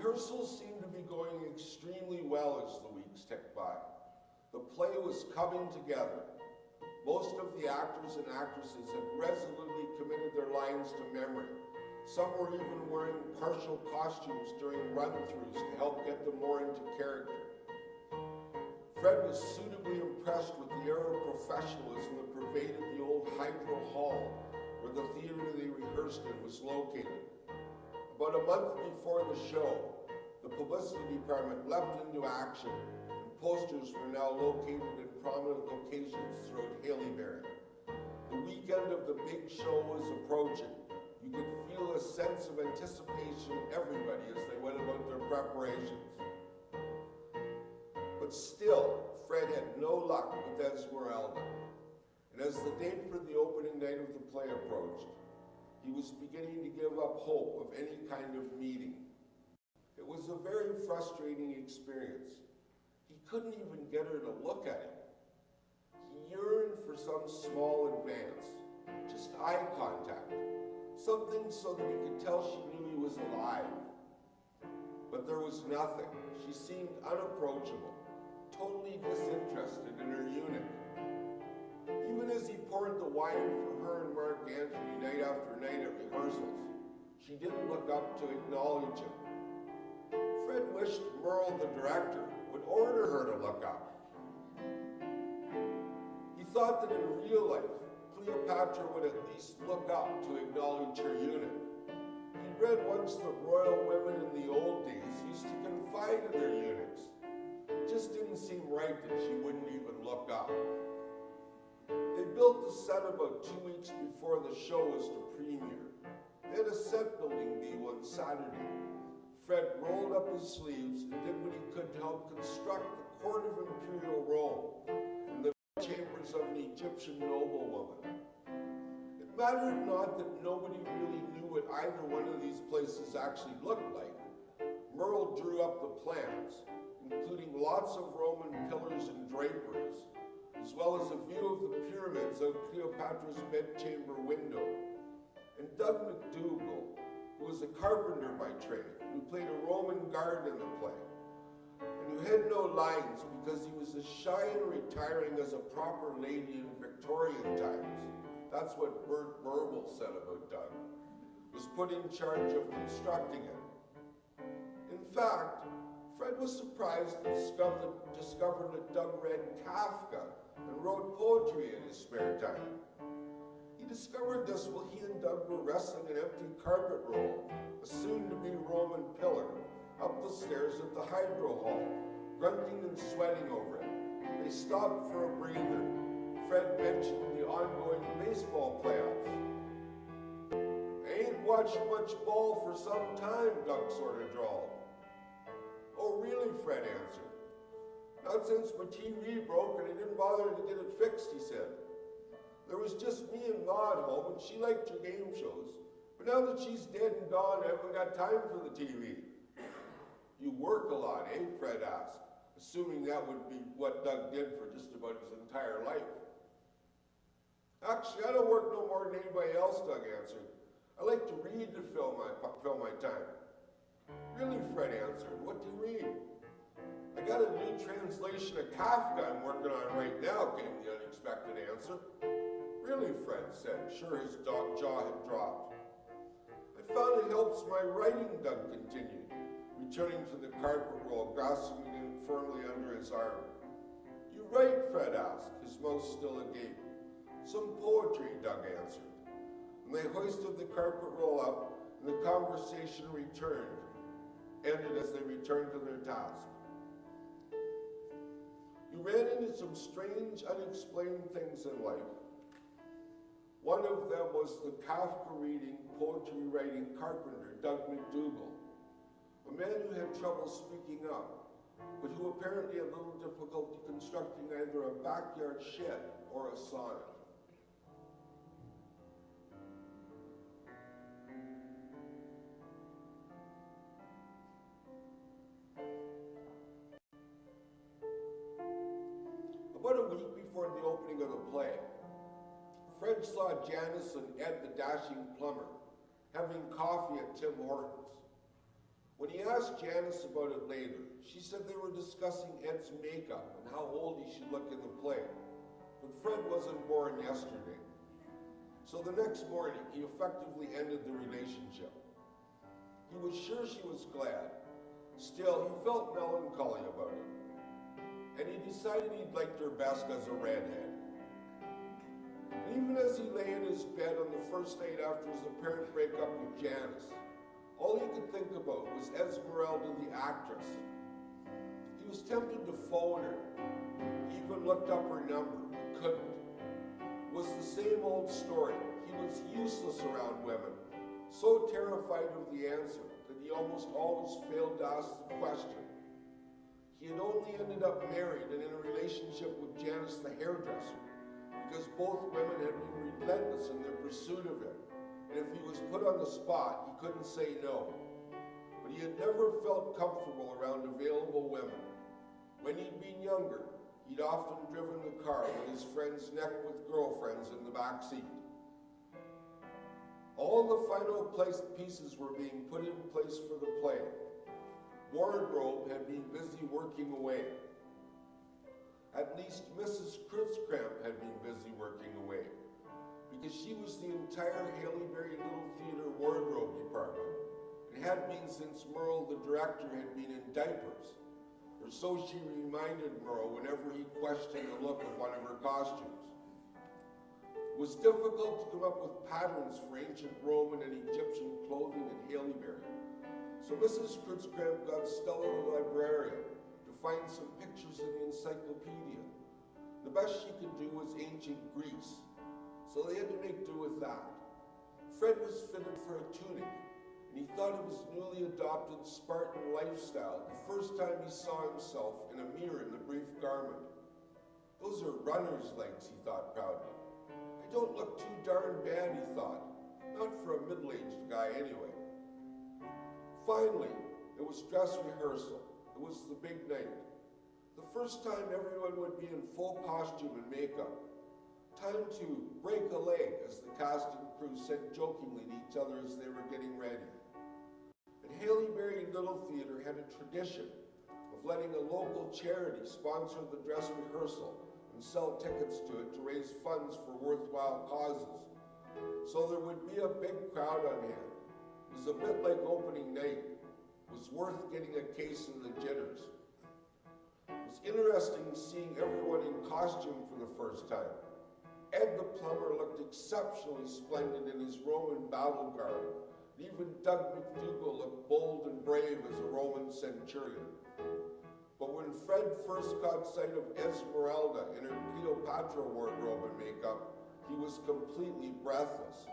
Rehearsals seemed to be going extremely well as the weeks ticked by. The play was coming together. Most of the actors and actresses had resolutely committed their lines to memory. Some were even wearing partial costumes during run-throughs to help get them more into character. Fred was suitably impressed with the air of professionalism that pervaded the old Hydro Hall, where the theater they rehearsed in was located. About a month before the show, the publicity department leapt into action, and posters were now located in prominent locations throughout Haileybury. The weekend of the big show was approaching. You could feel a sense of anticipation in everybody as they went about their preparations. But still, Fred had no luck with Esmeralda, and as the date for the opening night of the play approached, he was beginning to give up hope of any kind of meeting. It was a very frustrating experience. He couldn't even get her to look at him. He yearned for some small advance, just eye contact, something so that he could tell she knew he was alive. But there was nothing. She seemed unapproachable, totally disinterested in her eunuch. Even as he poured the wine for her and Mark Antony night after night at rehearsals, she didn't look up to acknowledge him. Fred wished Merle, the director, would order her to look up. He thought that in real life, Cleopatra would at least look up to acknowledge her eunuch. He'd read once that royal women in the old days used to confide in their eunuchs. It just didn't seem right that she wouldn't even look up. They built the set about 2 weeks before the show was to premiere. They had a set building bee one Saturday. Fred rolled up his sleeves and did what he could to help construct the court of imperial Rome and the chambers of an Egyptian noblewoman. It mattered not that nobody really knew what either one of these places actually looked like. Merle drew up the plans, including lots of Roman pillars and draperies, as well as a view of the pyramids out Cleopatra's bedchamber window. And Doug McDougall, who was a carpenter by trade, who played a Roman guard in the play, and who had no lines because he was as shy and retiring as a proper lady in Victorian times. That's what Bert Burble said about Doug, was put in charge of constructing it. In fact, Fred was surprised to discover that Doug read Kafka and wrote poetry in his spare time. He discovered this while he and Doug were wrestling an empty carpet roll, a soon-to-be Roman pillar, up the stairs at the Hydro Hall, grunting and sweating over it. They stopped for a breather. Fred mentioned the ongoing baseball playoffs. "I ain't watched much ball for some time," Doug sort of drawled. "Oh, really?" Fred answered. "Not since my TV broke and I didn't bother to get it fixed," he said. "There was just me and Ma at home, and she liked her game shows. But now that she's dead and gone, I haven't got time for the TV." "You work a lot, eh?" Fred asked, assuming that would be what Doug did for just about his entire life. "Actually, I don't work no more than anybody else," Doug answered. "I like to read to fill my time." "Really?" Fred answered. "What do you read?" "I got a new translation of Kafka I'm working on right now," came the unexpected answer. "Really?" Fred said, sure his jaw had dropped. "I found it helps my writing," Doug continued, returning to the carpet roll, grasping it firmly under his arm. "You write?" Fred asked, his mouth still agape. "Some poetry," Doug answered. And they hoisted the carpet roll up, and the conversation ended as they returned to their task. You ran into some strange, unexplained things in life. One of them was the Kafka-reading, poetry-writing carpenter, Doug McDougall, a man who had trouble speaking up, but who apparently had little difficulty constructing either a backyard shed or a sonnet. About a week before the opening of the play, Fred saw Janice and Ed, the dashing plumber, having coffee at Tim Hortons. When he asked Janice about it later, she said they were discussing Ed's makeup and how old he should look in the play. But Fred wasn't born yesterday. So the next morning, he effectively ended the relationship. He was sure she was glad. Still, he felt melancholy about it. And he decided he'd liked her best as a redhead. And even as he lay in his bed on the first night after his apparent breakup with Janice, all he could think about was Esmeralda, the actress. He was tempted to phone her. He even looked up her number, but couldn't. It was the same old story. He was useless around women, so terrified of the answer that he almost always failed to ask the question. He had only ended up married and in a relationship with Janice the hairdresser because both women had been relentless in their pursuit of him. And if he was put on the spot, he couldn't say no. But he had never felt comfortable around available women. When he'd been younger, he'd often driven the car with his friends necked with girlfriends in the back seat. All the final pieces were being put in place for the play. Wardrobe had been busy working away. At least Mrs. Kritzcramp had been busy working away, because she was the entire Haleybury Little Theatre wardrobe department, and had been since Merle, the director, had been in diapers, or so she reminded Merle whenever he questioned the look of one of her costumes. It was difficult to come up with patterns for ancient Roman and Egyptian clothing in Haleybury, so Mrs. Kritzcramp got Stella the librarian to find some pictures in the encyclopedia. The best she could do was ancient Greece, so they had to make do with that. Fred was fitted for a tunic, and he thought of his newly adopted Spartan lifestyle the first time he saw himself in a mirror in the brief garment. Those are runner's legs, he thought proudly. I don't look too darn bad, he thought. Not for a middle-aged guy anyway. Finally, it was dress rehearsal. It was the big night. The first time everyone would be in full costume and makeup. Time to break a leg, as the cast and crew said jokingly to each other as they were getting ready. And Haleybury Little Theatre had a tradition of letting a local charity sponsor the dress rehearsal and sell tickets to it to raise funds for worthwhile causes. So there would be a big crowd on hand. It was a bit like opening night. It was worth getting a case of the jitters. It was interesting seeing everyone in costume for the first time. Ed the plumber looked exceptionally splendid in his Roman battle garb. Even Doug McDougall looked bold and brave as a Roman centurion. But when Fred first caught sight of Esmeralda in her Cleopatra wardrobe and makeup, he was completely breathless.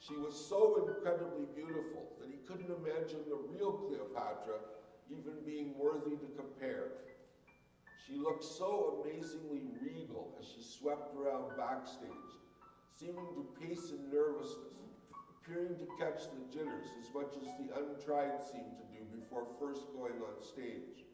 She was so incredibly beautiful that he couldn't imagine the real Cleopatra even being worthy to compare. She looked so amazingly regal as she swept around backstage, seeming to pace in nervousness, appearing to catch the jitters as much as the untried seemed to do before first going on stage.